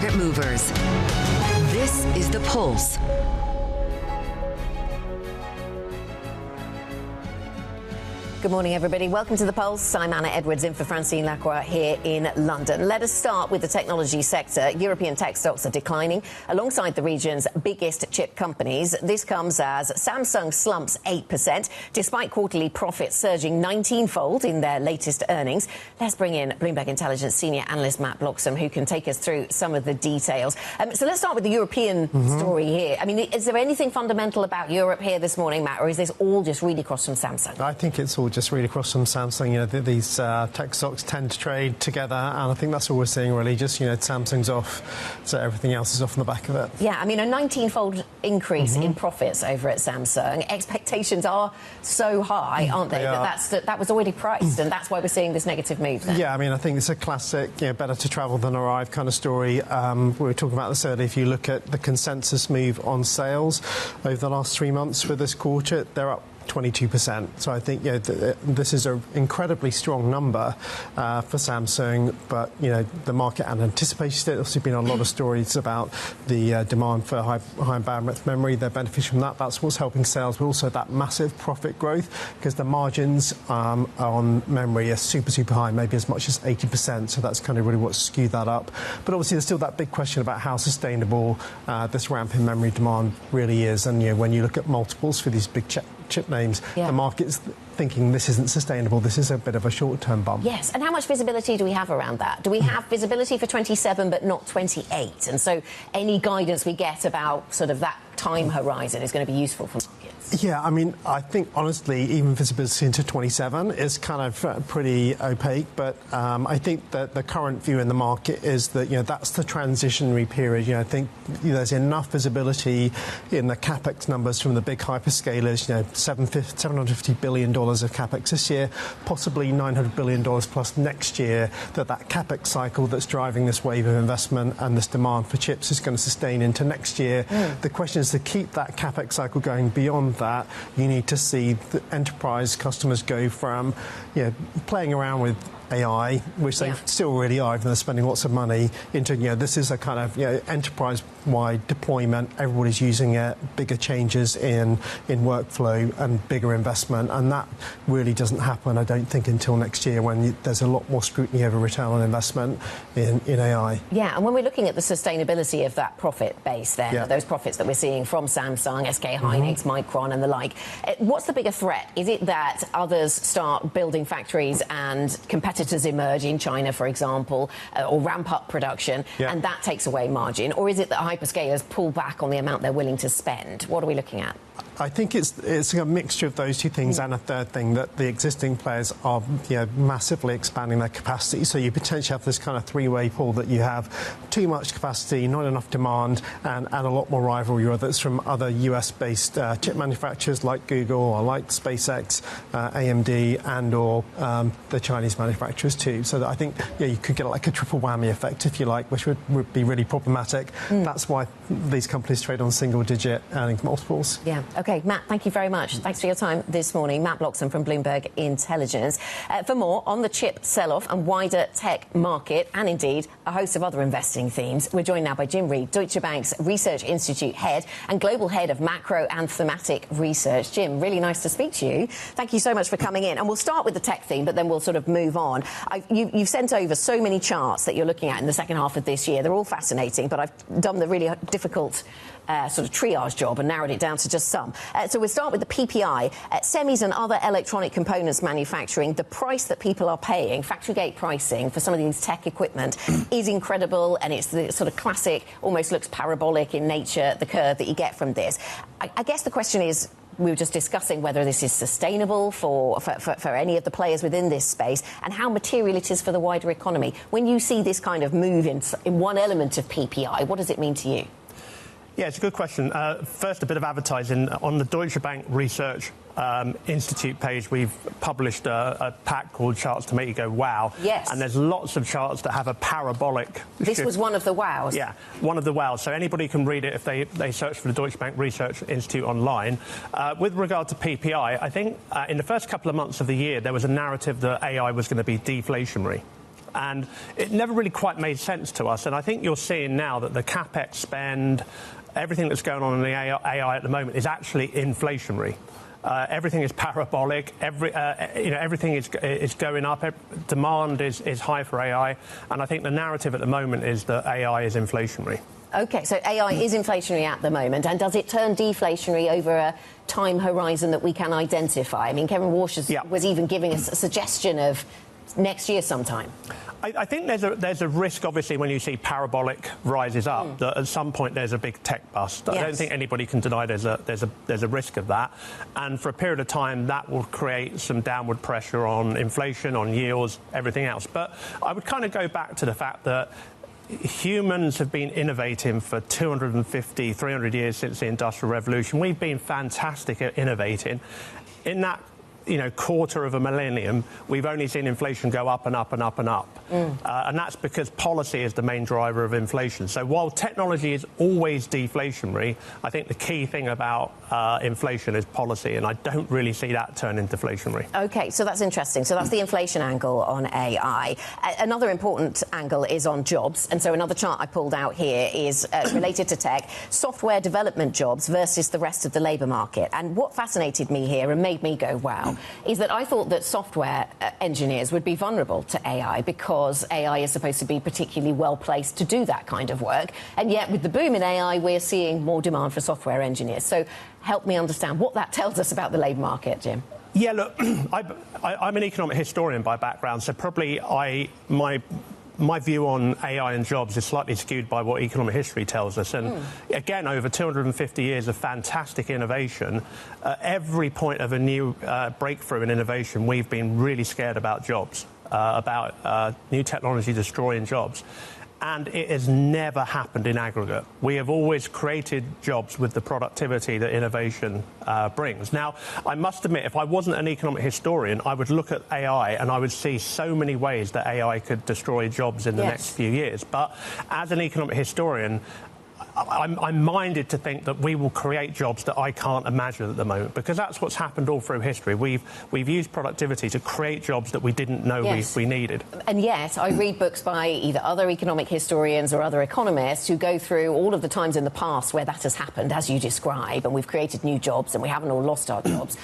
market movers. This is The Pulse. Good morning, everybody. Welcome to The Pulse. I'm Anna Edwards in for Francine Lacroix here in London. Let us start with the technology sector. European tech stocks are declining alongside the region's biggest chip companies. This comes as Samsung slumps 8%, despite quarterly profits surging 19-fold in their latest earnings. Let's bring in Bloomberg Intelligence senior analyst Matt Bloxham, who can take us through some of the details. So let's start with the European story here. I mean, is there anything fundamental about Europe here this morning, Matt, or is this all just read across from Samsung? I think it's all just read across from Samsung. You know, these tech stocks tend to trade together, and I think that's all we're seeing, really. Just, you know, Samsung's off, so everything else is off on the back of it. Yeah, I mean, a 19-fold increase in profits over at Samsung. Expectations are so high, aren't they? That was already priced, and that's why we're seeing this negative move then. Yeah, I mean, I think it's a classic, you know, better to travel than arrive kind of story. We were talking about this earlier. If you look at the consensus move on sales over the last 3 months for this quarter, they're up 22%. So I think, you know, this is an incredibly strong number for Samsung, but, you know, the market anticipated it. There's also been a lot of stories about the demand for high bandwidth memory. They're benefiting from that. That's what's helping sales, but also that massive profit growth, because the margins on memory are super, super high, maybe as much as 80%. So that's kind of really what skewed that up. But obviously, there's still that big question about how sustainable this ramp in memory demand really is. And, you know, when you look at multiples for these big chip names, the market's thinking this isn't sustainable. This is a bit of a short-term bump. Yes, and how much visibility do we have around that? Do we have visibility for 27 but not 28? And so any guidance we get about sort of that time horizon is going to be useful for markets. Yeah, I mean, I think, honestly, even visibility into 27 is kind of pretty opaque, but I think that the current view in the market is that, you know, that's the transitionary period. You know, I think there's enough visibility in the CapEx numbers from the big hyperscalers, you know, $750 billion of CapEx this year, possibly $900 billion plus next year, that CapEx cycle that's driving this wave of investment and this demand for chips is going to sustain into next year. The question is, to keep that CapEx cycle going beyond that, you need to see the enterprise customers go from, you know, playing around with AI, which they still really are, even they're spending lots of money, into, you know, this is a kind of, you know, enterprise-wide deployment. Everybody's using it, bigger changes in workflow and bigger investment, and that really doesn't happen, I don't think, until next year, when there's a lot more scrutiny over return on investment in AI. Yeah, and when we're looking at the sustainability of that profit base then, those profits that we're seeing from Samsung, SK Hynix, Micron and the like, what's the bigger threat? Is it that others start building factories and competitors emerge in China, for example, or ramp up production, and that takes away margin? Or is it that hyperscalers pull back on the amount they're willing to spend? What are we looking at? I think it's a mixture of those two things, and a third thing, that the existing players are, you know, massively expanding their capacity. So you potentially have this kind of three-way pull, that you have too much capacity, not enough demand, and a lot more rivalry, whether it's from other US-based chip manufacturers like Google or like SpaceX, AMD, and or the Chinese manufacturers too. So that I think, yeah, you could get like a triple whammy effect, if you like, which would be really problematic. That's why these companies trade on single-digit earnings multiples. Yeah. OK, Matt, thank you very much. Thanks for your time this morning. Matt Bloxham from Bloomberg Intelligence. For more on the chip sell-off and wider tech market, and indeed a host of other investing themes, we're joined now by Jim Reid, Deutsche Bank's Research Institute Head and Global Head of Macro and Thematic Research. Jim, really nice to speak to you. Thank you so much for coming in. And we'll start with the tech theme, but then we'll sort of move on. You've sent over so many charts that you're looking at in the second half of this year. They're all fascinating, but I've done the really difficult sort of triage job and narrowed it down to just some. So we'll start with the PPI. Semis and other electronic components manufacturing, the price that people are paying, factory gate pricing for some of these tech equipment is incredible, and it's the sort of classic, almost looks parabolic in nature, the curve that you get from this. I guess the question is, we were just discussing whether this is sustainable for any of the players within this space, and how material it is for the wider economy. When you see this kind of move in one element of PPI, what does it mean to you? Yeah, it's a good question. First, a bit of advertising. On the Deutsche Bank Research Institute page, we've published a pack called Charts to Make You Go Wow. Yes. And there's lots of charts that have a parabolic This shift. was one of the wows. Yeah, one of the wows. So anybody can read it if they search for the Deutsche Bank Research Institute online. With regard to PPI, I think in the first couple of months of the year, there was a narrative that AI was going to be deflationary. And it never really quite made sense to us. And I think you're seeing now that the CapEx spend, everything that's going on in the AI at the moment is actually inflationary. Everything is parabolic. Everything is going up. Demand is high for AI, and I think the narrative at the moment is that AI is inflationary. OK, so AI is inflationary at the moment, and does it turn deflationary over a time horizon that we can identify? I mean, Kevin Walsh was even giving us a suggestion of next year sometime. I think there's a risk, obviously, when you see parabolic rises up, that at some point there's a big tech bust. Yes. I don't think anybody can deny there's a risk of that. And for a period of time, that will create some downward pressure on inflation, on yields, everything else. But I would kind of go back to the fact that humans have been innovating for 250, 300 years since the Industrial Revolution. We've been fantastic at innovating. In that quarter of a millennium, we've only seen inflation go up and up and up and up. And that's because policy is the main driver of inflation. So while technology is always deflationary, I think the key thing about inflation is policy, and I don't really see that turning deflationary. OK, so that's interesting. So that's the inflation angle on AI. Another important angle is on jobs. And so another chart I pulled out here is related to tech, software development jobs versus the rest of the labour market. And what fascinated me here and made me go, wow, is that I thought that software engineers would be vulnerable to AI because AI is supposed to be particularly well placed to do that kind of work. And yet with the boom in AI, we're seeing more demand for software engineers. So help me understand what that tells us about the labour market, Jim. Yeah, look, I'm an economic historian by background, so probably my view on AI and jobs is slightly skewed by what economic history tells us. And again, over 250 years of fantastic innovation, every point of a new breakthrough in innovation, we've been really scared about jobs, about new technology destroying jobs. And it has never happened in aggregate. We have always created jobs with the productivity that innovation brings. Now, I must admit, if I wasn't an economic historian, I would look at AI and I would see so many ways that AI could destroy jobs in the next few years. But as an economic historian, I'm minded to think that we will create jobs that I can't imagine at the moment, because that's what's happened all through history. We've used productivity to create jobs that we didn't know we needed. And yet, I read books by either other economic historians or other economists who go through all of the times in the past where that has happened, as you describe, and we've created new jobs and we haven't all lost our jobs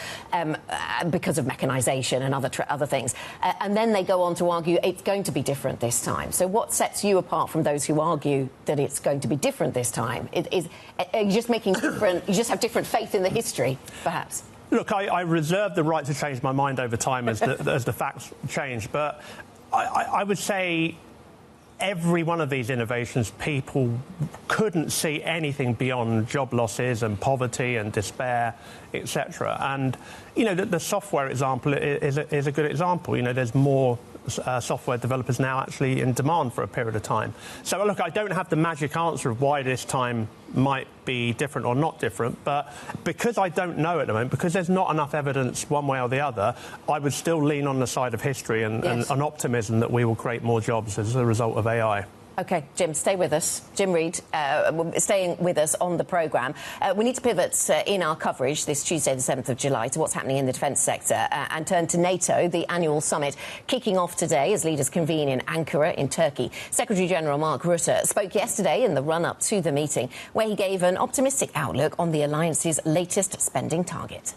because of mechanisation and other things. And then they go on to argue it's going to be different this time. So what sets you apart from those who argue that it's going to be different this time? Are you just making different? You just have different faith in the history, perhaps? Look, I reserve the right to change my mind over time as the facts change. But I would say every one of these innovations, people couldn't see anything beyond job losses and poverty and despair, etc. And the software example is a good example. There's more software developers now actually in demand for a period of time. So look, I don't have the magic answer of why this time might be different or not different, but because I don't know at the moment, because there's not enough evidence one way or the other, I would still lean on the side of history and optimism that we will create more jobs as a result of AI. OK, Jim, stay with us. Jim Reid, staying with us on the programme. We need to pivot in our coverage this Tuesday, the 7th of July, to what's happening in the defence sector and turn to NATO, the annual summit kicking off today as leaders convene in Ankara in Turkey. Secretary-General Mark Rutte spoke yesterday in the run-up to the meeting, where he gave an optimistic outlook on the alliance's latest spending target.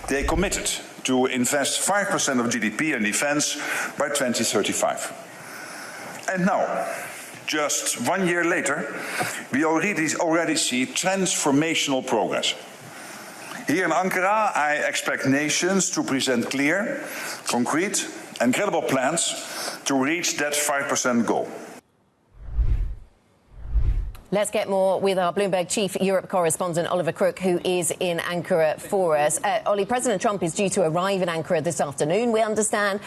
They committed to invest 5% of GDP in defence by 2035. And now, just 1 year later, we already see transformational progress. Here in Ankara, I expect nations to present clear, concrete and credible plans to reach that 5% goal. Let's get more with our Bloomberg chief Europe correspondent, Oliver Crook, who is in Ankara for us. Ollie, President Trump is due to arrive in Ankara this afternoon, we understand.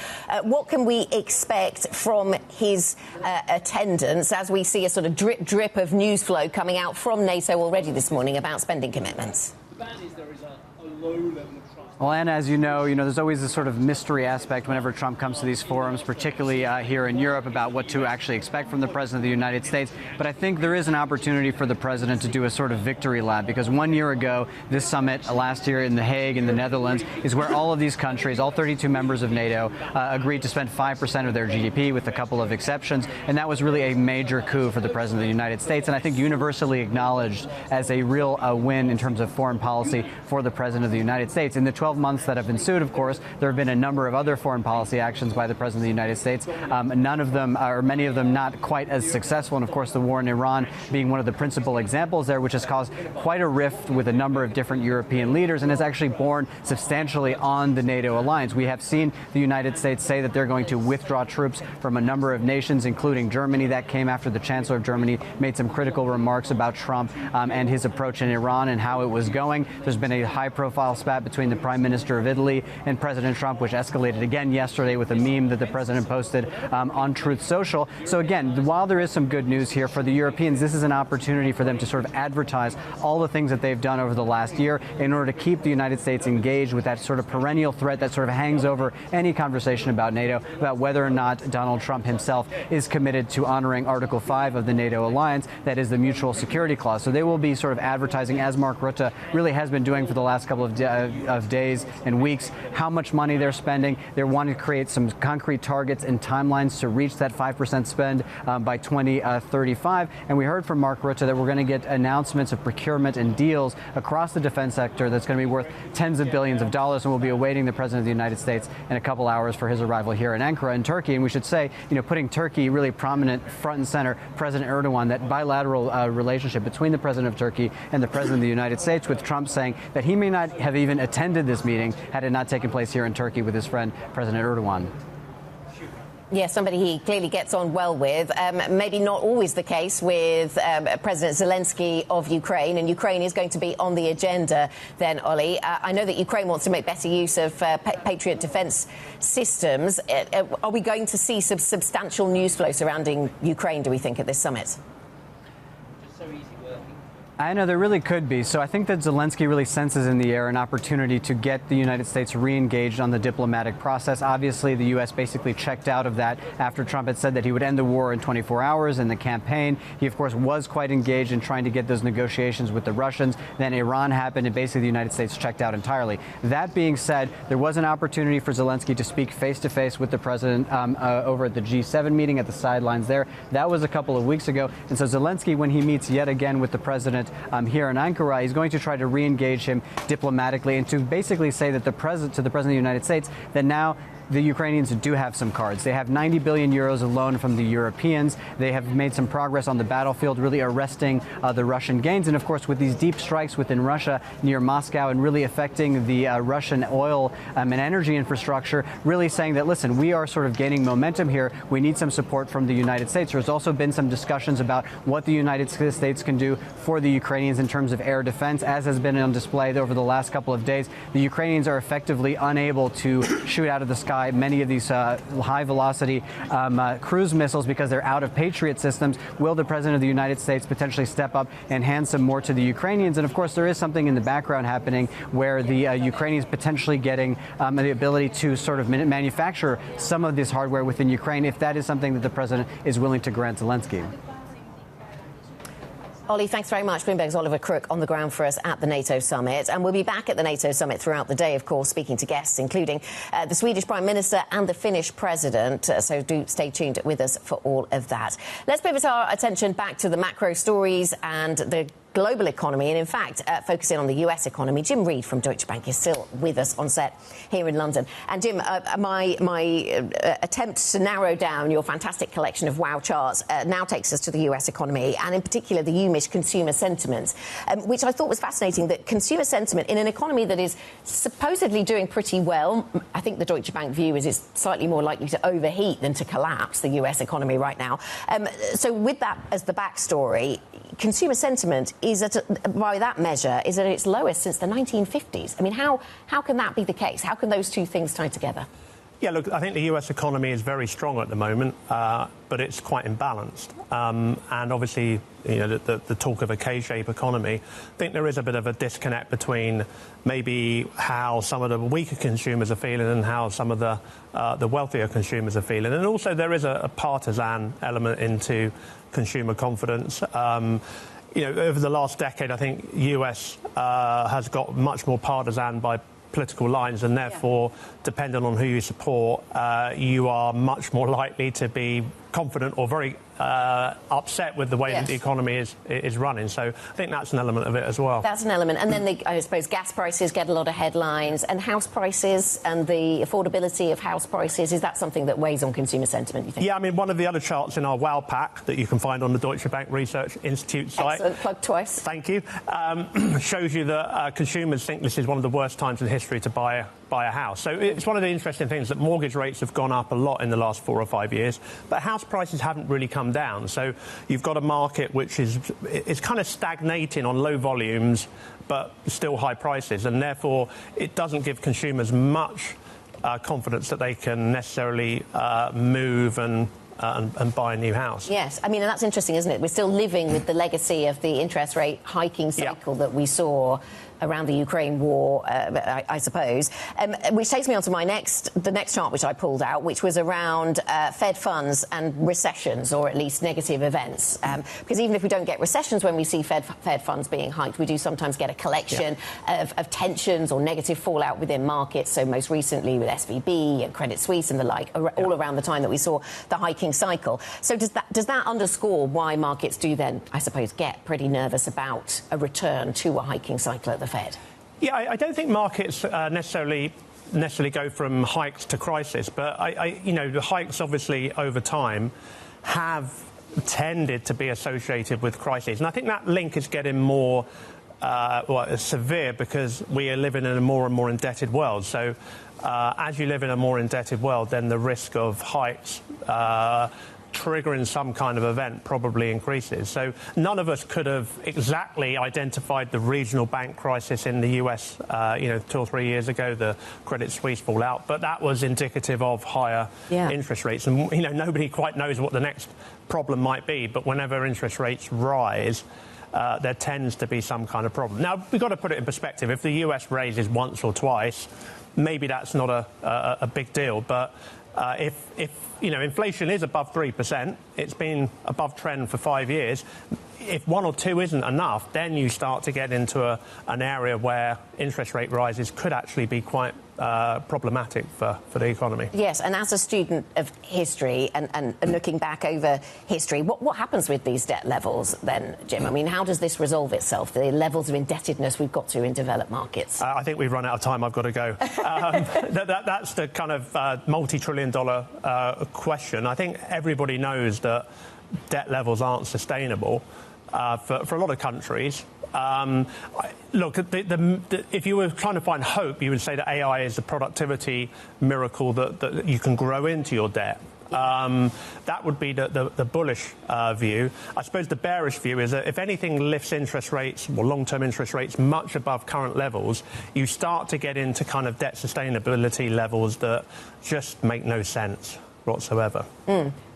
What can we expect from his attendance as we see a sort of drip of news flow coming out from NATO already this morning about spending commitments? The ban is there is a low level of trust Well, Anna, as you know, there's always this sort of mystery aspect whenever Trump comes to these forums, particularly here in Europe, about what to actually expect from the President of the United States. But I think there is an opportunity for the President to do a sort of victory lap, because 1 year ago, this summit last year in The Hague in the Netherlands is where all of these countries, all 32 members of NATO, agreed to spend 5% of their GDP with a couple of exceptions. And that was really a major coup for the President of the United States, and I think universally acknowledged as a real win in terms of foreign policy for the President of the United States. In the 12 months that have ensued, of course, there have been a number of other foreign policy actions by the President of the United States, none of them, or many of them, not quite as successful. And of course, the war in Iran being one of the principal examples there, which has caused quite a rift with a number of different European leaders and has actually borne substantially on the NATO alliance. We have seen the United States say that they're going to withdraw troops from a number of nations, including Germany. That came after the Chancellor of Germany made some critical remarks about Trump and his approach in Iran and how it was going. There's been a high-profile spat between the Prime Minister of Italy and President Trump, which escalated again yesterday with a meme that the president posted on Truth Social. So again, while there is some good news here for the Europeans, this is an opportunity for them to sort of advertise all the things that they've done over the last year in order to keep the United States engaged with that sort of perennial threat that sort of hangs over any conversation about NATO, about whether or not Donald Trump himself is committed to honoring Article 5 of the NATO alliance, that is the mutual security clause. So they will be sort of advertising, as Mark Rutte really has been doing for the last couple of days and weeks, how much money they're spending. They're wanting to create some concrete targets and timelines to reach that 5% spend by 2035. And we heard from Mark Rutte that we're going to get announcements of procurement and deals across the defense sector that's going to be worth tens of billions of dollars, and we'll be awaiting the President of the United States in a couple hours for his arrival here in Ankara in Turkey. And we should say, putting Turkey really prominent front and center, President Erdogan, that bilateral relationship between the President of Turkey and the President of the United States, with Trump saying that he may not have even attended this meeting had it not taken place here in Turkey with his friend, President Erdogan. Yes, somebody he clearly gets on well with. Maybe not always the case with President Zelensky of Ukraine, and Ukraine is going to be on the agenda then, Ollie. I know that Ukraine wants to make better use of Patriot defence systems. Are we going to see some substantial news flow surrounding Ukraine, do we think, at this summit? I know there really could be. So I think that Zelensky really senses in the air an opportunity to get the United States re-engaged on the diplomatic process. Obviously, the U.S. basically checked out of that after Trump had said that he would end the war in 24 hours in the campaign. He, of course, was quite engaged in trying to get those negotiations with the Russians. Then Iran happened, and basically the United States checked out entirely. That being said, there was an opportunity for Zelensky to speak face-to-face with the president over at the G7 meeting at the sidelines there. That was a couple of weeks ago. And so Zelensky, when he meets yet again with the president here in Ankara, he's going to try to re-engage him diplomatically and to basically say that to the President of the United States that now the Ukrainians do have some cards. They have 90 billion euros of loan from the Europeans. They have made some progress on the battlefield, really arresting the Russian gains. And of course, with these deep strikes within Russia near Moscow and really affecting the Russian oil and energy infrastructure, really saying that, listen, we are sort of gaining momentum here. We need some support from the United States. There's also been some discussions about what the United States can do for the Ukrainians in terms of air defense, as has been on display over the last couple of days. The Ukrainians are effectively unable to shoot out of the sky many of these high-velocity cruise missiles because they're out of Patriot systems. Will the President of the United States potentially step up and hand some more to the Ukrainians? And, of course, there is something in the background happening where the Ukrainians potentially getting the ability to sort of manufacture some of this hardware within Ukraine, if that is something that the President is willing to grant Zelensky. Ollie, thanks very much. Bloomberg's Oliver Crook on the ground for us at the NATO summit. And we'll be back at the NATO summit throughout the day, of course, speaking to guests, including the Swedish Prime Minister and the Finnish President. So do stay tuned with us for all of that. Let's pivot our attention back to the macro stories and the global economy, and in fact focusing on the US economy. Jim Reid from Deutsche Bank is still with us on set here in London. And Jim, my attempt to narrow down your fantastic collection of wow charts now takes us to the US economy, and in particular the UMISH consumer sentiment, which I thought was fascinating, that consumer sentiment in an economy that is supposedly doing pretty well. I think the Deutsche Bank view is it's slightly more likely to overheat than to collapse, the US economy right now. So with that as the backstory, consumer sentiment is by that measure, is at its lowest since the 1950s. I mean, how can that be the case? How can those two things tie together? Yeah, look, I think the US economy is very strong at the moment, but it's quite imbalanced. And obviously, the talk of a K-shaped economy, I think there is a bit of a disconnect between maybe how some of the weaker consumers are feeling and how some of the wealthier consumers are feeling. And also there is a partisan element into consumer confidence. Over the last decade, I think US has got much more partisan by political lines, and therefore, depending on who you support, you are much more likely to be confident or very upset with the way that the economy is running. So I think that's an element of it as well. That's an element. And then, I suppose, gas prices get a lot of headlines, and house prices and the affordability of house prices, is that something that weighs on consumer sentiment, you think? Yeah, I mean, one of the other charts in our WOW pack that you can find on the Deutsche Bank Research Institute site. Excellent, plug twice. Thank you. Shows you that consumers think this is one of the worst times in history to buy a house. So it's one of the interesting things that mortgage rates have gone up a lot in the last 4 or 5 years, but house prices haven't really come down. So you've got a market which is kind of stagnating on low volumes, but still high prices, and therefore it doesn't give consumers much confidence that they can necessarily move and buy a new house. Yes, I mean, and that's interesting, isn't it? We're still living with the legacy of the interest rate hiking cycle that we saw around the Ukraine war, I suppose. Which takes me on to the next chart which I pulled out, which was around Fed funds and recessions, or at least negative events. Because even if we don't get recessions when we see Fed funds being hiked, we do sometimes get a collection of tensions or negative fallout within markets. So most recently with SVB and Credit Suisse and the like, all around the time that we saw the hiking cycle. So does that underscore why markets do then, I suppose, get pretty nervous about a return to a hiking cycle at the Fed? Yeah, I don't think markets necessarily go from hikes to crisis, but the hikes obviously over time have tended to be associated with crises, and I think that link is getting more severe because we are living in a more and more indebted world. So as you live in a more indebted world, then the risk of hikes triggering some kind of event probably increases. So none of us could have exactly identified the regional bank crisis in the US, 2 or 3 years ago, the Credit Suisse fallout, but that was indicative of higher interest rates. And, nobody quite knows what the next problem might be, but whenever interest rates rise, there tends to be some kind of problem. Now, we've got to put it in perspective. If the US raises once or twice, maybe that's not a big deal, but if inflation is above 3%, it's been above trend for 5 years. If 1 or 2 isn't enough, then you start to get into an area where interest rate rises could actually be quite problematic for the economy. Yes, and as a student of history and looking back over history, what happens with these debt levels then, Jim? I mean, how does this resolve itself, the levels of indebtedness we've got to in developed markets? I think we've run out of time. I've got to go. That's the kind of multi-trillion-dollar question. I think everybody knows that debt levels aren't sustainable for a lot of countries. Look, if you were trying to find hope, you would say that AI is a productivity miracle that you can grow into your debt. That would be the bullish view. I suppose the bearish view is that if anything lifts interest rates, or long-term interest rates, much above current levels, you start to get into kind of debt sustainability levels that just make no sense whatsoever.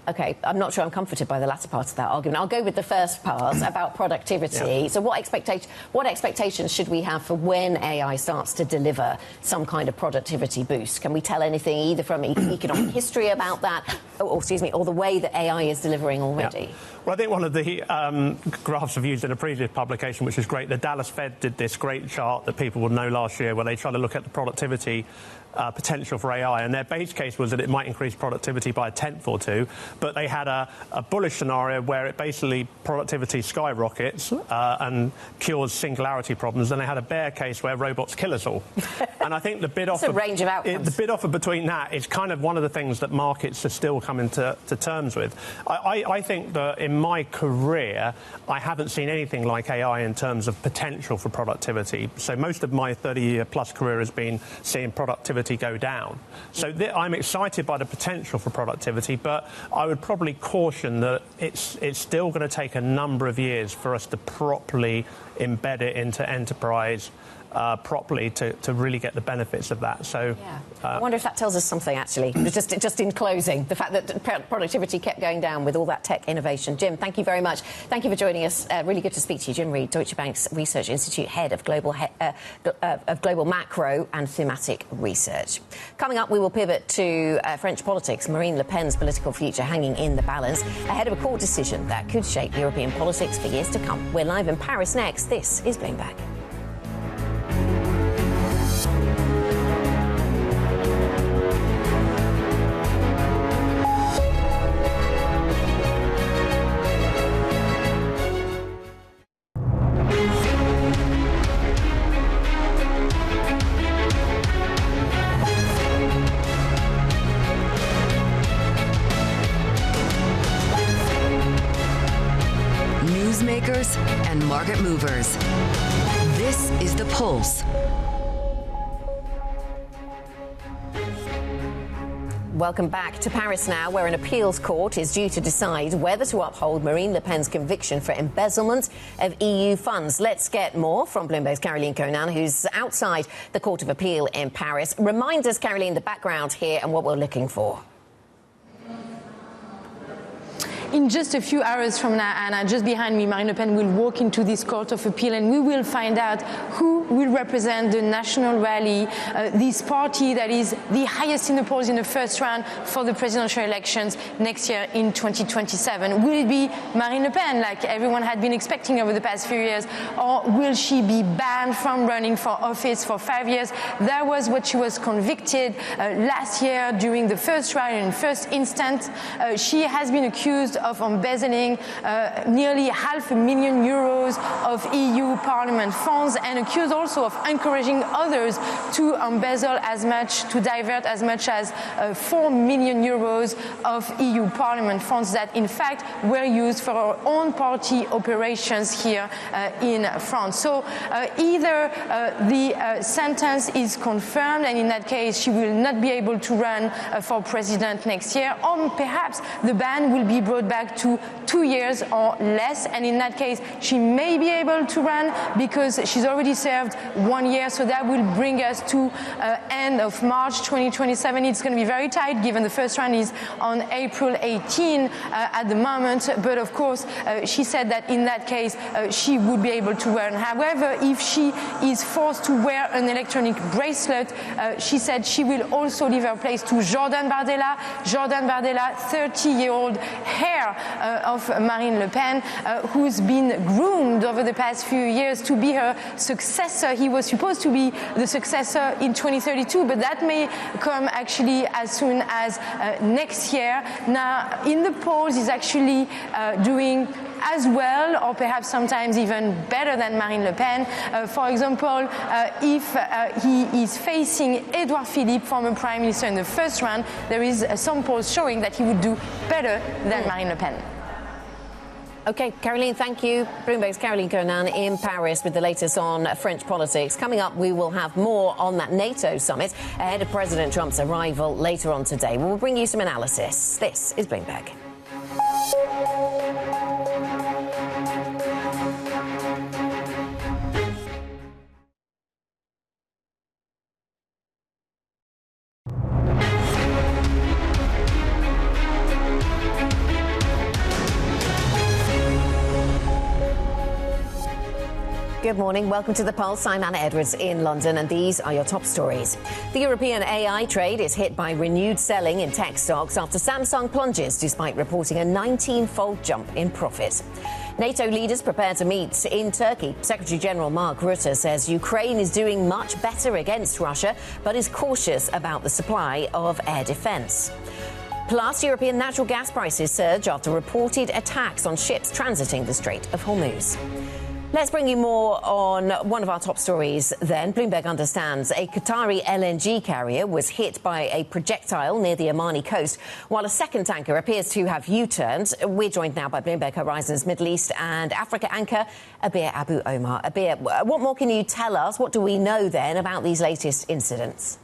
OK, I'm not sure I'm comforted by the latter part of that argument. I'll go with the first part about productivity. So what expectations should we have for when AI starts to deliver some kind of productivity boost? Can we tell anything either from economic history about that, or the way that AI is delivering already? Well, I think one of the graphs I've used in a previous publication, which is great, the Dallas Fed did this great chart that people would know last year where they tried to look at the productivity potential for AI, and their base case was that it might increase productivity by 1/10 or 2, but they had a bullish scenario where it basically productivity skyrockets and cures singularity problems, and they had a bear case where robots kill us all. And I think the bid offer, a range of outcomes. The bid offer between that is kind of one of the things that markets are still coming to terms with. I think that in my career, I haven't seen anything like AI in terms of potential for productivity. So most of my 30-year-plus career has been seeing productivity go down. So I'm excited by the potential for productivity, but I would probably caution that it's still going to take a number of years for us to properly embed it into enterprise properly to really get the benefits of that. So I wonder if that tells us something, actually, just in closing, the fact that productivity kept going down with all that tech innovation. Jim, thank you very much. Thank you for joining us. Really good to speak to you. Jim Reid, Deutsche Bank's Research Institute Head of Global Macro and Thematic Research. Coming up, we will pivot to French politics. Marine Le Pen's political future hanging in the balance ahead of a court decision that could shape European politics for years to come. We're live in Paris next. This is Bloomberg. Newsmakers and market movers. This is The Pulse. Welcome back to Paris now, where an appeals court is due to decide whether to uphold Marine Le Pen's conviction for embezzlement of EU funds. Let's get more from Bloomberg's Caroline Conan, who's outside the Court of Appeal in Paris. Remind us, Caroline, the background here and what we're looking for. In just a few hours from now, Anna, just behind me, Marine Le Pen will walk into this Court of Appeal and we will find out who will represent the National Rally, this party that is the highest in the polls in the first round for the presidential elections next year in 2027. Will it be Marine Le Pen, like everyone had been expecting over the past few years, or will she be banned from running for office for 5 years? That was what she was convicted last year during the first trial in first instance. She has been accused of embezzling nearly €500,000 of EU Parliament funds and accused also of encouraging others to embezzle as much, to divert as much as €4 million of EU Parliament funds that in fact were used for our own party operations here in France. So either the sentence is confirmed and in that case she will not be able to run for president next year, or perhaps the ban will be brought back to 2 years or less, and in that case she may be able to run because she's already served 1 year, so that will bring us to end of March 2027. It's going to be very tight given the first round is on April 18 at the moment, but of course she said that in that case she would be able to run. However, if she is forced to wear an electronic bracelet, she said she will also leave her place to Jordan Bardella. Jordan Bardella, 30-year-old heir of Marine Le Pen, who's been groomed over the past few years to be her successor. He was supposed to be the successor in 2032, but that may come actually as soon as next year. Now, in the polls, he's actually doing as well, or perhaps sometimes even better than Marine Le Pen. For example, if he is facing Edouard Philippe, former Prime Minister, in the first round, there is some polls showing that he would do better than Marine Le Pen. OK, Caroline, thank you. Bloomberg's Caroline Conan in Paris with the latest on French politics. Coming up, we will have more on that NATO summit ahead of President Trump's arrival later on today. We'll bring you some analysis. This is Bloomberg. Good morning. Welcome to The Pulse. I'm Anna Edwards in London, and these are your top stories. The European AI trade is hit by renewed selling in tech stocks after Samsung plunges despite reporting a 19-fold jump in profit. NATO leaders prepare to meet in Turkey. Secretary General Mark Rutte says Ukraine is doing much better against Russia, but is cautious about the supply of air defence. Plus, European natural gas prices surge after reported attacks on ships transiting the Strait of Hormuz. Let's bring you more on one of our top stories then. Bloomberg understands a Qatari LNG carrier was hit by a projectile near the Omani coast, while a second tanker appears to have U-turned. We're joined now by Bloomberg Horizons Middle East and Africa anchor, Abir Abu Omar. Abir, what more can you tell us? What do we know then about these latest incidents?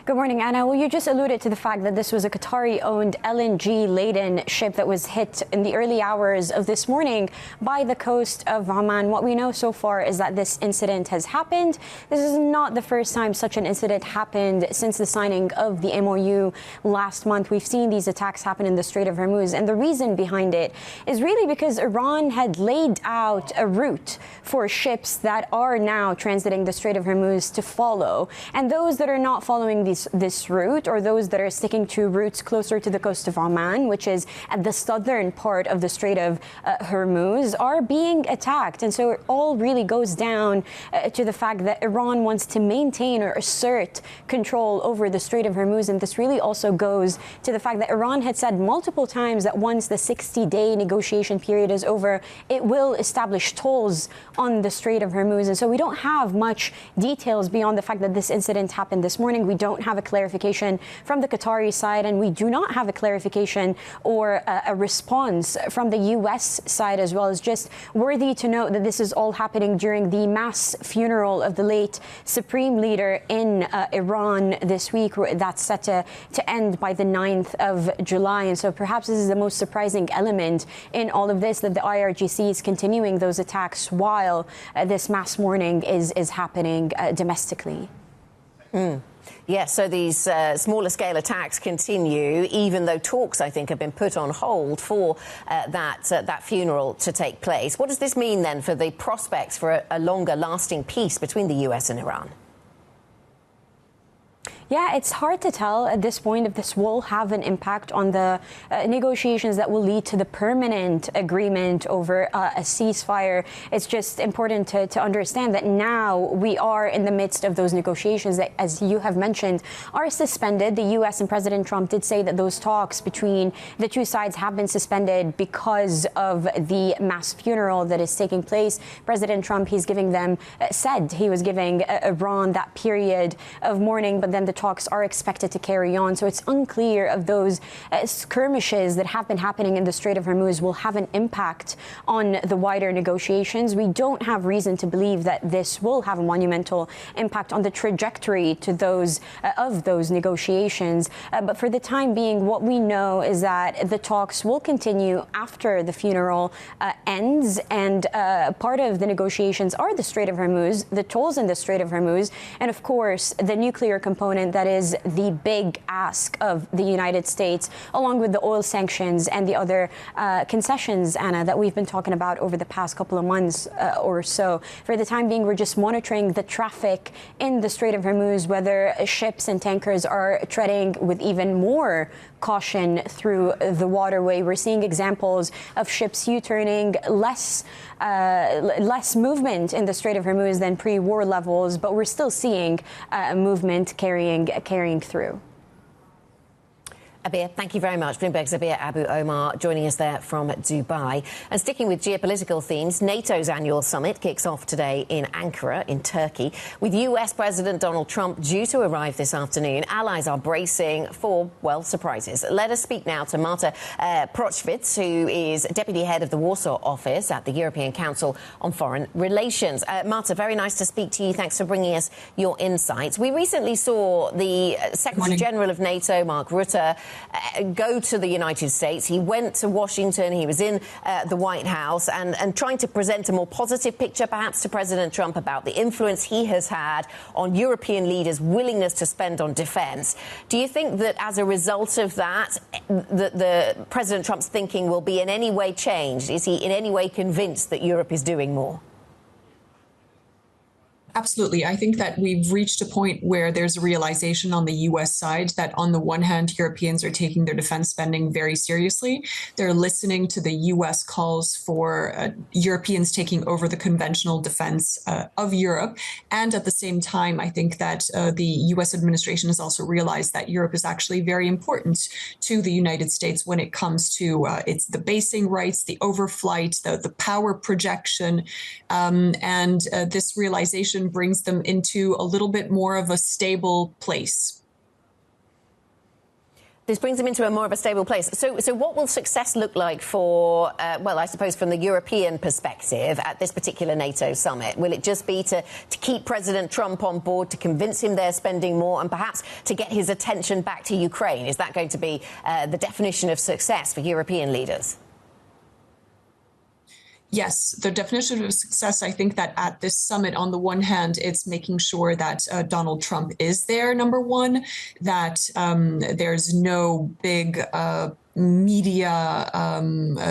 Good morning, Anna. Well, you just alluded to the fact that this was a Qatari-owned LNG-laden ship that was hit in the early hours of this morning by the coast of Oman. What we know so far is that this incident has happened. This is not the first time such an incident happened since the signing of the MOU last month. We've seen these attacks happen in the Strait of Hormuz, and the reason behind it is really because Iran had laid out a route for ships that are now transiting the Strait of Hormuz to follow, and those that are not following this route, or those that are sticking to routes closer to the coast of Oman, which is at the southern part of the Strait of Hormuz, are being attacked. And so it all really goes down to the fact that Iran wants to maintain or assert control over the Strait of Hormuz. And this really also goes to the fact that Iran had said multiple times that once the 60-day negotiation period is over, it will establish tolls on the Strait of Hormuz. And so we don't have much details beyond the fact that this incident happened this morning. We don't have a clarification from the Qatari side, and we do not have a clarification or a response from the U.S. side as well. It's just worthy to note that this is all happening during the mass funeral of the late supreme leader in Iran this week. That's set to end by the 9th of July. And so perhaps this is the most surprising element in all of this, that the IRGC is continuing those attacks while this mass mourning is happening domestically. Yes, so these smaller scale attacks continue, even though talks, I think, have been put on hold for that funeral to take place. What does this mean then for the prospects for a longer lasting peace between the US and Iran? Yeah, it's hard to tell at this point if this will have an impact on the negotiations that will lead to the permanent agreement over a ceasefire. It's just important to understand that now we are in the midst of those negotiations that, as you have mentioned, are suspended. The U.S. and President Trump did say that those talks between the two sides have been suspended because of the mass funeral that is taking place. President Trump, said he was giving Iran that period of mourning, but then the talks are expected to carry on. So it's unclear if those skirmishes that have been happening in the Strait of Hormuz will have an impact on the wider negotiations. We don't have reason to believe that this will have a monumental impact on the trajectory to those negotiations. But for the time being, what we know is that the talks will continue after the funeral ends, and part of the negotiations are the Strait of Hormuz, the tolls in the Strait of Hormuz, and of course the nuclear component that is the big ask of the United States, along with the oil sanctions and the other concessions, Anna, that we've been talking about over the past couple of months or so. For the time being, we're just monitoring the traffic in the Strait of Hormuz, whether ships and tankers are treading with even more caution through the waterway. We're seeing examples of ships U-turning, less movement in the Strait of Hormuz than pre-war levels, but we're still seeing movement carrying through. Abir, thank you very much. Bloomberg's Abir Abu Omar joining us there from Dubai. And sticking with geopolitical themes, NATO's annual summit kicks off today in Ankara in Turkey, with US President Donald Trump due to arrive this afternoon. Allies are bracing for, well, surprises. Let us speak now to Marta Prochwicz, who is Deputy Head of the Warsaw office at the European Council on Foreign Relations. Marta, very nice to speak to you. Thanks for bringing us your insights. We recently saw the Secretary General of NATO, Mark Rutte, go to the United States. He went to Washington. He was in the White House and trying to present a more positive picture, perhaps, to President Trump about the influence he has had on European leaders' willingness to spend on defense. Do you think that as a result of that, the President Trump's thinking will be in any way changed? Is he in any way convinced that Europe is doing more? Absolutely. I think that we've reached a point where there's a realization on the U.S. side that on the one hand, Europeans are taking their defense spending very seriously. They're listening to the U.S. calls for Europeans taking over the conventional defense of Europe. And at the same time, I think that the U.S. administration has also realized that Europe is actually very important to the United States when it comes to the basing rights, the overflight, the power projection, and this realization brings them into a little bit more of a stable place. This brings them into a more of a stable place. So what will success look like for, well, I suppose from the European perspective at this particular NATO summit? Will it just be to keep President Trump on board, to convince him they're spending more, and perhaps to get his attention back to Ukraine? Is that going to be the definition of success for European leaders? Yes, the definition of success, I think that at this summit, on the one hand, it's making sure that Donald Trump is there, number one, that there's no big media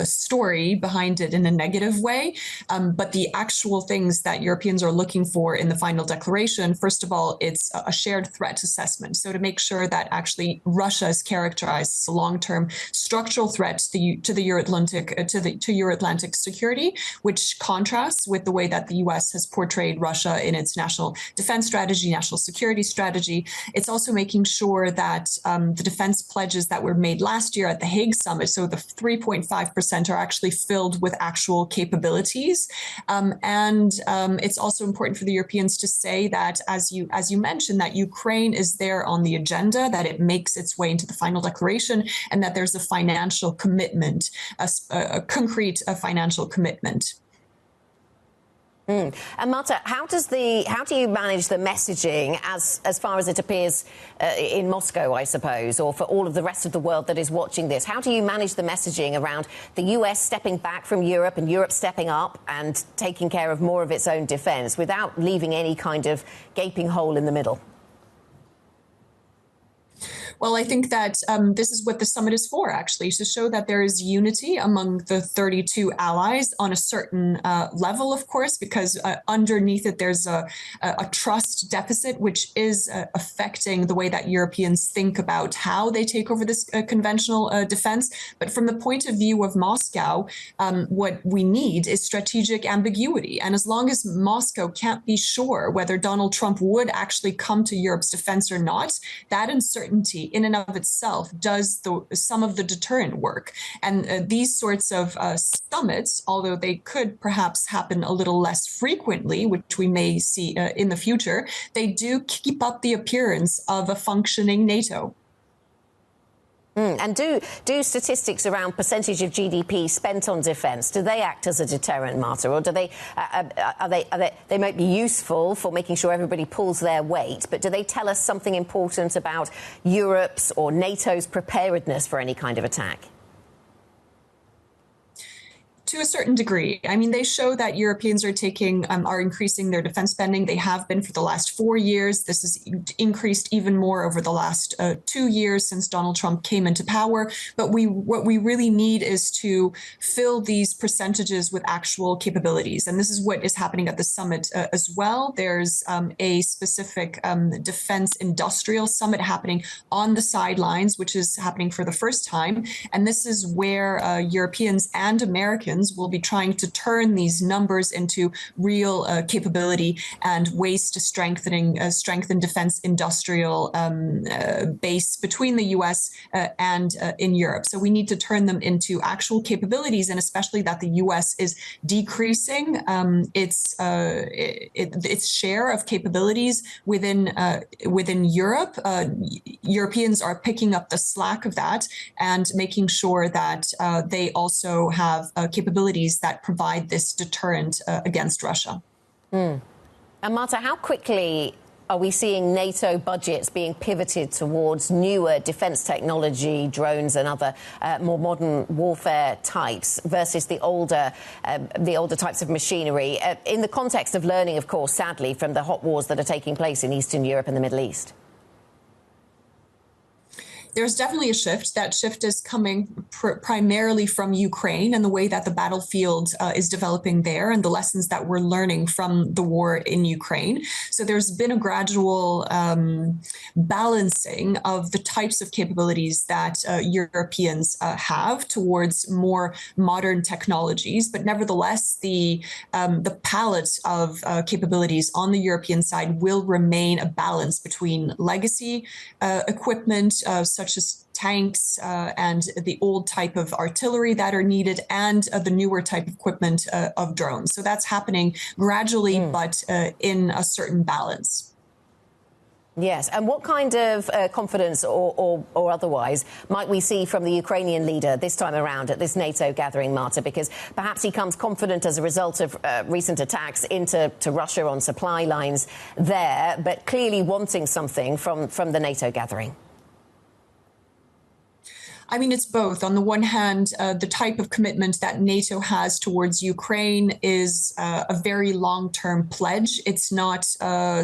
story behind it in a negative way. But the actual things that Europeans are looking for in the final declaration, first of all, it's a shared threat assessment. So to make sure that actually Russia is characterized as a long-term structural threat to the Euro-Atlantic security, which contrasts with the way that the US has portrayed Russia in its national defense strategy, national security strategy. It's also making sure that the defense pledges that were made last year at the Hague summit, so the 3.5% are actually filled with actual capabilities. It's also important for the Europeans to say that, as you mentioned, that Ukraine is there on the agenda, that it makes its way into the final declaration, and that there's a financial commitment, a concrete financial commitment. And Marta, how do you manage the messaging as far as it appears in Moscow, I suppose, or for all of the rest of the world that is watching this? How do you manage the messaging around the US stepping back from Europe and Europe stepping up and taking care of more of its own defence without leaving any kind of gaping hole in the middle? Well, I think that this is what the summit is for, actually, to show that there is unity among the 32 allies on a certain level, of course, because underneath it, there's a trust deficit, which is affecting the way that Europeans think about how they take over this conventional defense. But from the point of view of Moscow, what we need is strategic ambiguity. And as long as Moscow can't be sure whether Donald Trump would actually come to Europe's defense or not, that uncertainty in and of itself does some of the deterrent work. And these sorts of summits, although they could perhaps happen a little less frequently, which we may see in the future, they do keep up the appearance of a functioning NATO. And do statistics around percentage of GDP spent on defence, do they act as a deterrent, Marta, or do they might be useful for making sure everybody pulls their weight, but do they tell us something important about Europe's or NATO's preparedness for any kind of attack? To a certain degree. I mean, they show that Europeans are increasing their defense spending. They have been for the last 4 years. This has increased even more over the last 2 years since Donald Trump came into power. But what we really need is to fill these percentages with actual capabilities. And this is what is happening at the summit as well. There's a specific defense industrial summit happening on the sidelines, which is happening for the first time. And this is where Europeans and Americans will be trying to turn these numbers into real capability and ways to strengthen defense industrial base between the US and in Europe. So we need to turn them into actual capabilities, and especially that the US is decreasing its share of capabilities within Europe. Europeans are picking up the slack of that and making sure that they also have capabilities that provide this deterrent against Russia. And Marta, how quickly are we seeing NATO budgets being pivoted towards newer defence technology, drones and other more modern warfare types versus the older types of machinery, in the context of learning, of course, sadly, from the hot wars that are taking place in Eastern Europe and the Middle East? There's definitely a shift. That shift is coming primarily from Ukraine and the way that the battlefield is developing there and the lessons that we're learning from the war in Ukraine. So there's been a gradual balancing of the types of capabilities that Europeans have towards more modern technologies. But nevertheless, the palette of capabilities on the European side will remain a balance between legacy equipment, such as tanks and the old type of artillery that are needed, and the newer type of equipment of drones. So that's happening gradually, but in a certain balance. Yes, and what kind of confidence or otherwise might we see from the Ukrainian leader this time around at this NATO gathering, Marta? Because perhaps he comes confident as a result of recent attacks into Russia on supply lines there, but clearly wanting something from the NATO gathering. I mean, it's both. On the one hand, the type of commitment that NATO has towards Ukraine is a very long-term pledge. It's not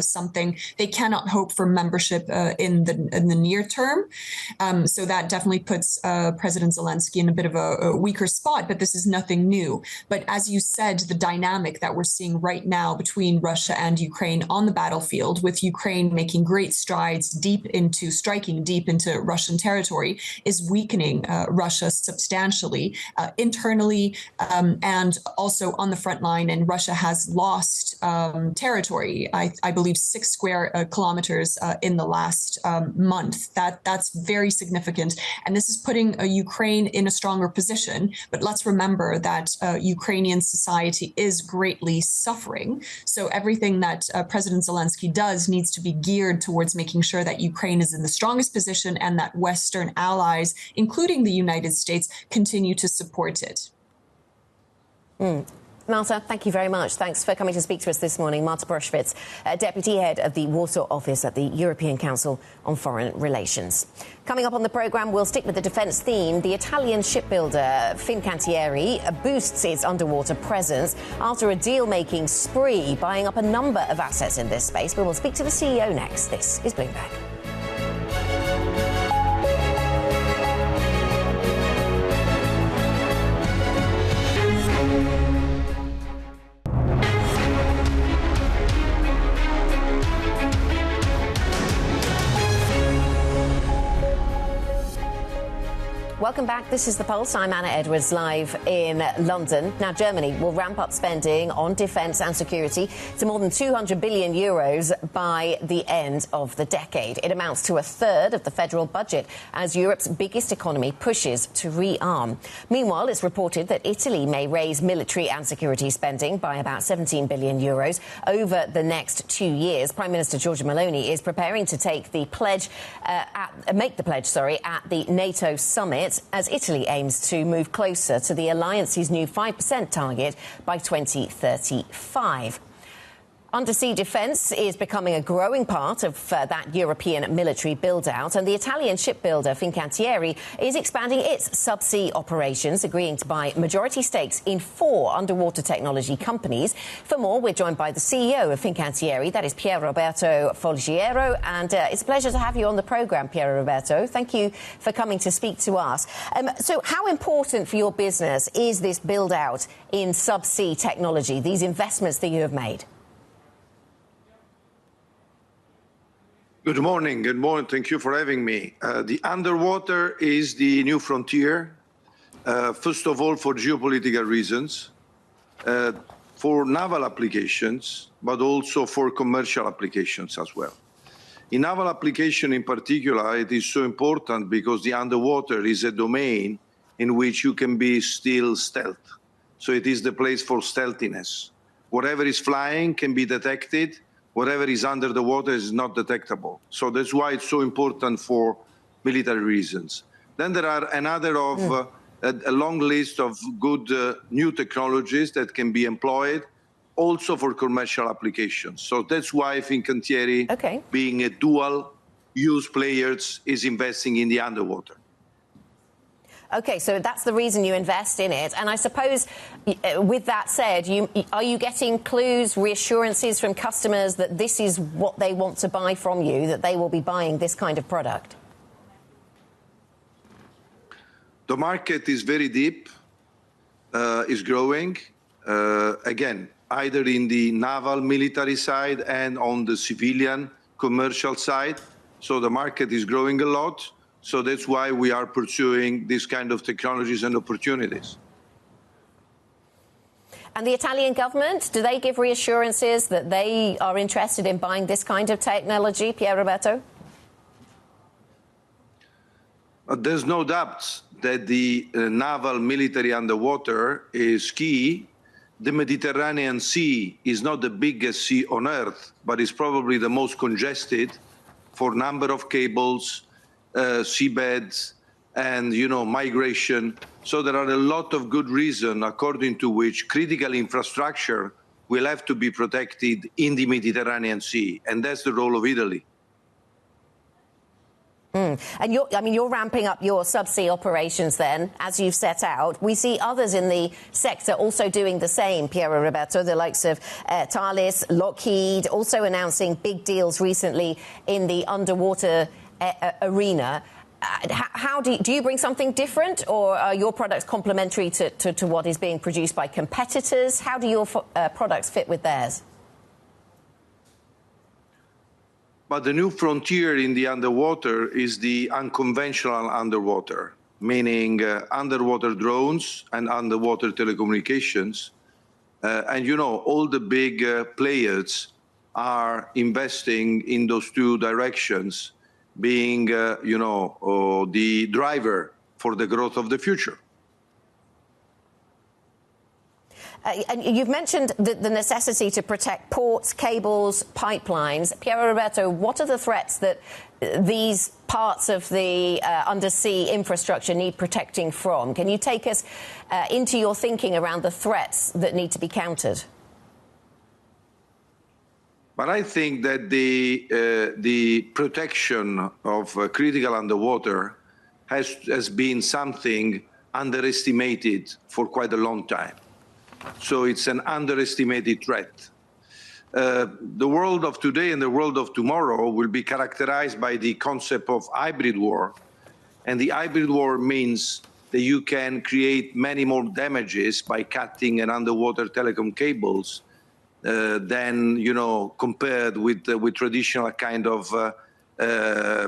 something they cannot hope for membership in the near term. So that definitely puts President Zelensky in a bit of a weaker spot, but this is nothing new. But as you said, the dynamic that we're seeing right now between Russia and Ukraine on the battlefield, with Ukraine making great strides striking deep into Russian territory, is weakening Russia substantially internally and also on the front line. And Russia has lost territory, I believe 6 square kilometers in the last month. That's very significant. And this is putting Ukraine in a stronger position. But let's remember that Ukrainian society is greatly suffering. So everything that President Zelensky does needs to be geared towards making sure that Ukraine is in the strongest position and that Western allies, including the United States, continue to support it. Marta, thank you very much. Thanks for coming to speak to us this morning. Marta Prochwicz, Deputy Head of the Warsaw Office at the European Council on Foreign Relations. Coming up on the programme, we'll stick with the defence theme. The Italian shipbuilder Fincantieri boosts its underwater presence after a deal-making spree, buying up a number of assets in this space. But we'll speak to the CEO next. This is Bloomberg. Welcome back. This is The Pulse. I'm Anna Edwards, live in London. Now, Germany will ramp up spending on defence and security to more than 200 billion euros by the end of the decade. It amounts to a third of the federal budget as Europe's biggest economy pushes to rearm. Meanwhile, it's reported that Italy may raise military and security spending by about 17 billion euros over the next 2 years. Prime Minister Giorgia Meloni is preparing to make the pledge at the NATO summit, as Italy aims to move closer to the alliance's new 5% target by 2035. Undersea defence is becoming a growing part of that European military build-out, and the Italian shipbuilder Fincantieri is expanding its subsea operations, agreeing to buy majority stakes in 4 underwater technology companies. For more, we're joined by the CEO of Fincantieri, that is Pierroberto Folgiero, and it's a pleasure to have you on the programme, Pierroberto. Thank you for coming to speak to us. So how important for your business is this build-out in subsea technology, these investments that you have made? Good morning. Good morning. Thank you for having me. The underwater is the new frontier, first of all, for geopolitical reasons, for naval applications, but also for commercial applications as well. In naval application in particular, it is so important because the underwater is a domain in which you can be still stealth. So it is the place for stealthiness. Whatever is flying can be detected. Whatever is under the water is not detectable. So that's why it's so important for military reasons. Then there are a long list of good new technologies that can be employed also for commercial applications. So that's why Fincantieri, being a dual-use player, is investing in the underwater. OK, so that's the reason you invest in it. And I suppose, with that said, are you getting clues, reassurances from customers that this is what they want to buy from you, that they will be buying this kind of product? The market is very deep, is growing, again, either in the naval military side and on the civilian commercial side. So the market is growing a lot. So that's why we are pursuing these kind of technologies and opportunities. And the Italian government, do they give reassurances that they are interested in buying this kind of technology, Pierroberto? There's no doubt that the naval military underwater is key. The Mediterranean Sea is not the biggest sea on Earth, but is probably the most congested. for number of cables, seabeds, and migration. So there are a lot of good reasons according to which critical infrastructure will have to be protected in the Mediterranean Sea, and that's the role of Italy. And you're ramping up your subsea operations then, as you've set out. We see others in the sector also doing the same, Pierroberto, the likes of Thales, Lockheed, also announcing big deals recently in the underwater arena. How do you bring something different, or are your products complementary to what is being produced by competitors? How do your products fit with theirs? But the new frontier in the underwater is the unconventional underwater, meaning underwater drones and underwater telecommunications. And all the big players are investing in those two directions, being, the driver for the growth of the future. And you've mentioned the necessity to protect ports, cables, pipelines. Pierroberto, what are the threats that these parts of the undersea infrastructure need protecting from? Can you take us into your thinking around the threats that need to be countered? But I think that the protection of critical underwater has been something underestimated for quite a long time. So it's an underestimated threat. The world of today and the world of tomorrow will be characterized by the concept of hybrid war. And the hybrid war means that you can create many more damages by cutting an underwater telecom cables than, compared with traditional kind of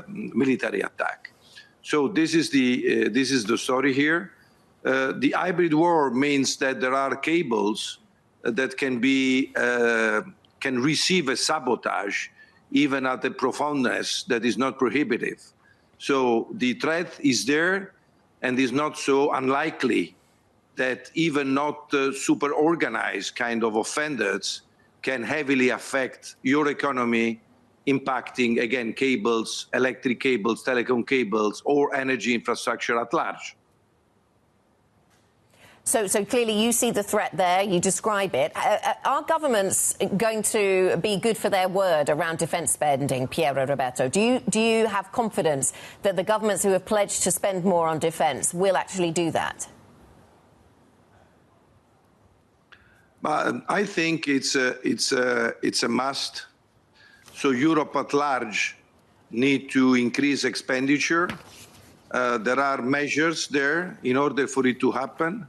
military attack. So this is the story here. The hybrid war means that there are cables that can receive a sabotage even at a profoundness that is not prohibitive. So the threat is there, and is not so unlikely that even not super organized kind of offenders can heavily affect your economy, impacting, again, cables, electric cables, telecom cables, or energy infrastructure at large. So clearly you see the threat there, you describe it. Are governments going to be good for their word around defence spending, Pierroberto? Do you have confidence that the governments who have pledged to spend more on defence will actually do that? I think it's a must. So Europe at large need to increase expenditure. There are measures there in order for it to happen.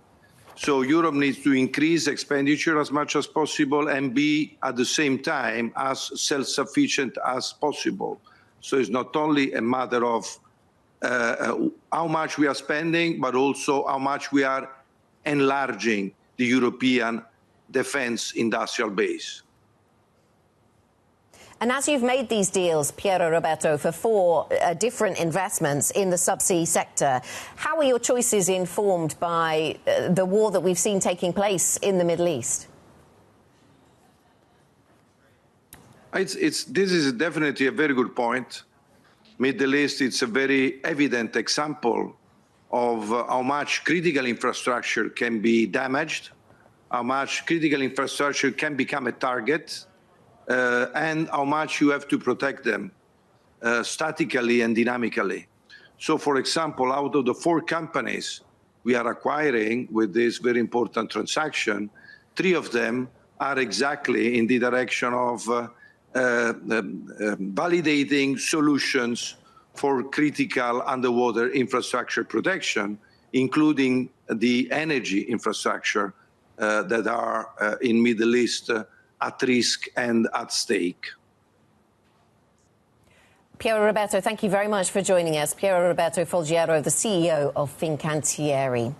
So Europe needs to increase expenditure as much as possible and be at the same time as self-sufficient as possible. So it's not only a matter of how much we are spending, but also how much we are enlarging the European defense industrial base. And as you've made these deals, Pierroberto, for 4 different investments in the subsea sector, how are your choices informed by the war that we've seen taking place in the Middle East? This is definitely a very good point. Middle East, it's a very evident example of how much critical infrastructure can be damaged, how much critical infrastructure can become a target, and how much you have to protect them statically and dynamically. So, for example, out of the 4 companies we are acquiring with this very important transaction, 3 of them are exactly in the direction of validating solutions for critical underwater infrastructure protection, including the energy infrastructure that are in Middle East at risk and at stake. Pierroberto, thank you very much for joining us. Pierroberto Folgiero, the CEO of Fincantieri.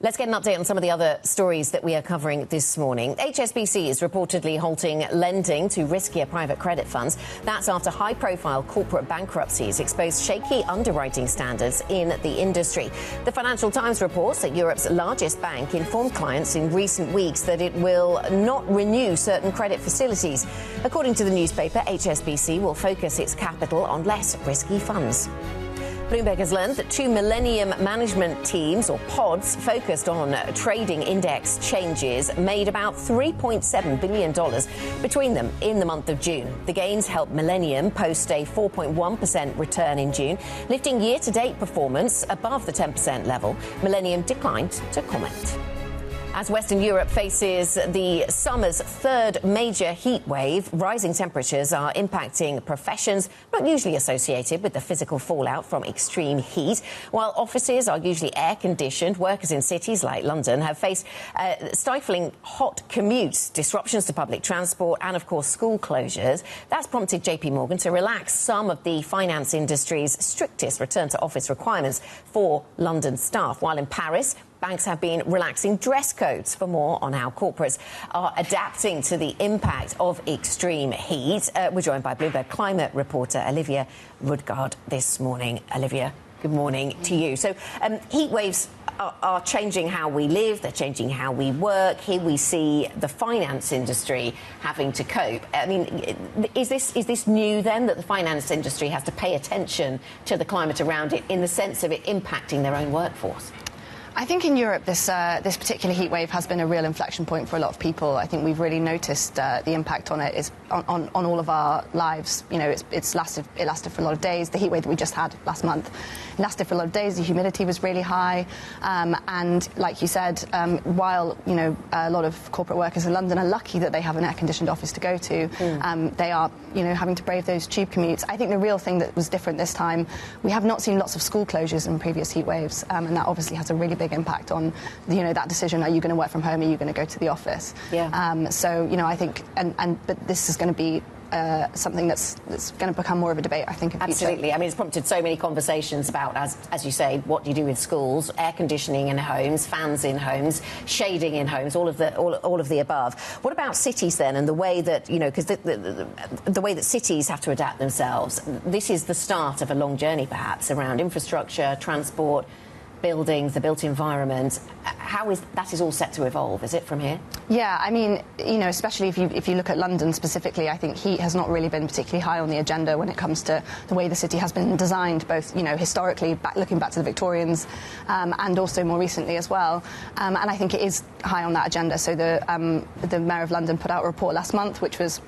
Let's get an update on some of the other stories that we are covering this morning. HSBC is reportedly halting lending to riskier private credit funds. That's after high-profile corporate bankruptcies exposed shaky underwriting standards in the industry. The Financial Times reports that Europe's largest bank informed clients in recent weeks that it will not renew certain credit facilities. According to the newspaper, HSBC will focus its capital on less risky funds. Bloomberg has learned that 2 Millennium Management teams, or pods, focused on trading index changes made about $3.7 billion between them in the month of June. The gains helped Millennium post a 4.1% return in June, lifting year-to-date performance above the 10% level. Millennium declined to comment. As Western Europe faces the summer's third major heat wave, rising temperatures are impacting professions not usually associated with the physical fallout from extreme heat. While offices are usually air-conditioned, workers in cities like London have faced stifling hot commutes, disruptions to public transport and, of course, school closures. That's prompted JP Morgan to relax some of the finance industry's strictest return-to-office requirements for London staff, while in Paris, banks have been relaxing dress codes. For more on how corporates are adapting to the impact of extreme heat, we're joined by Bloomberg climate reporter Olivia Rudgard this morning. Olivia, good morning to you. So heat waves are changing how we live, they're changing how we work. Here we see the finance industry having to cope. I mean, is this new then, that the finance industry has to pay attention to the climate around it in the sense of it impacting their own workforce? I think in Europe, this particular heat wave has been a real inflection point for a lot of people. I think we've really noticed the impact on it is on all of our lives. You know, it lasted for a lot of days. The heat wave that we just had last month lasted for a lot of days. The humidity was really high, and like you said, while a lot of corporate workers in London are lucky that they have an air-conditioned office to go to, they are having to brave those tube commutes. I think the real thing that was different this time, we have not seen lots of school closures in previous heat waves, and that obviously has a really big impact on that decision. Are you going to work from home? Are you going to go to the office? Yeah. So I think but this is going to be something that's going to become more of a debate, I think, in Absolutely. future. I mean, it's prompted so many conversations about, as you say, what do you do with schools, air conditioning in homes, fans in homes, shading in homes, all of the above. What about cities then, and the way that because the way that cities have to adapt themselves? This is the start of a long journey, perhaps, around infrastructure, transport, buildings, the built environment. How is that all set to evolve? Is it from here? Yeah, I mean, especially if you look at London specifically, I think heat has not really been particularly high on the agenda when it comes to the way the city has been designed, both historically, looking back to the Victorians, and also more recently as well. And I think it is high on that agenda. So the Mayor of London put out a report last month, which was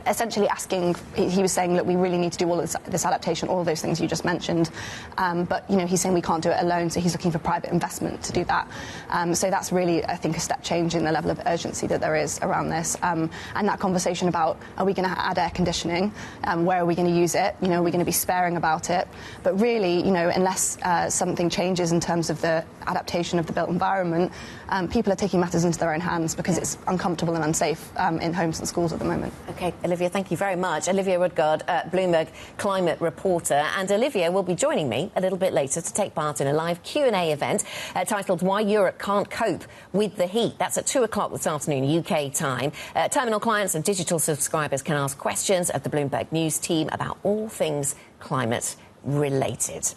essentially asking, he was saying, look, we really need to do all of this adaptation, all of those things you just mentioned. But, he's saying we can't do it alone, so he's looking for private investment to do that. So that's really, I think, a step change in the level of urgency that there is around this. And that conversation about, are we going to add air conditioning? Where are we going to use it? Are we going to be sparing about it? But really, unless something changes in terms of the adaptation of the built environment, people are taking matters into their own hands because it's uncomfortable and unsafe in homes and schools at the moment. OK, Olivia, thank you very much. Olivia Rudgard, Bloomberg climate reporter. And Olivia will be joining me a little bit later to take part in a live Q&A event titled Why Europe Can't Cope with the Heat. That's at 2 o'clock this afternoon, UK time. Terminal clients and digital subscribers can ask questions of the Bloomberg News team about all things climate related.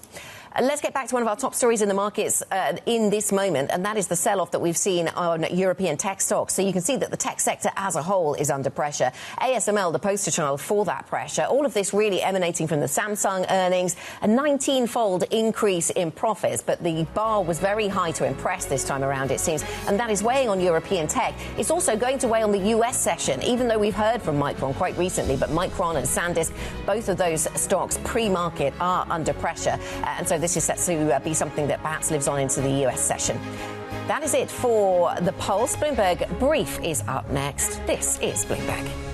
Let's get back to one of our top stories in the markets in this moment, and that is the sell-off that we've seen on European tech stocks. So you can see that the tech sector as a whole is under pressure. ASML, the poster child for that pressure. All of this really emanating from the Samsung earnings, a 19-fold increase in profits, but the bar was very high to impress this time around, it seems, and that is weighing on European tech. It's also going to weigh on the US session, even though we've heard from Micron quite recently, but Micron and SanDisk, both of those stocks pre-market are under pressure, and so this is set to be something that perhaps lives on into the US session. That is it for the Pulse. Bloomberg Brief is up next. This is Bloomberg.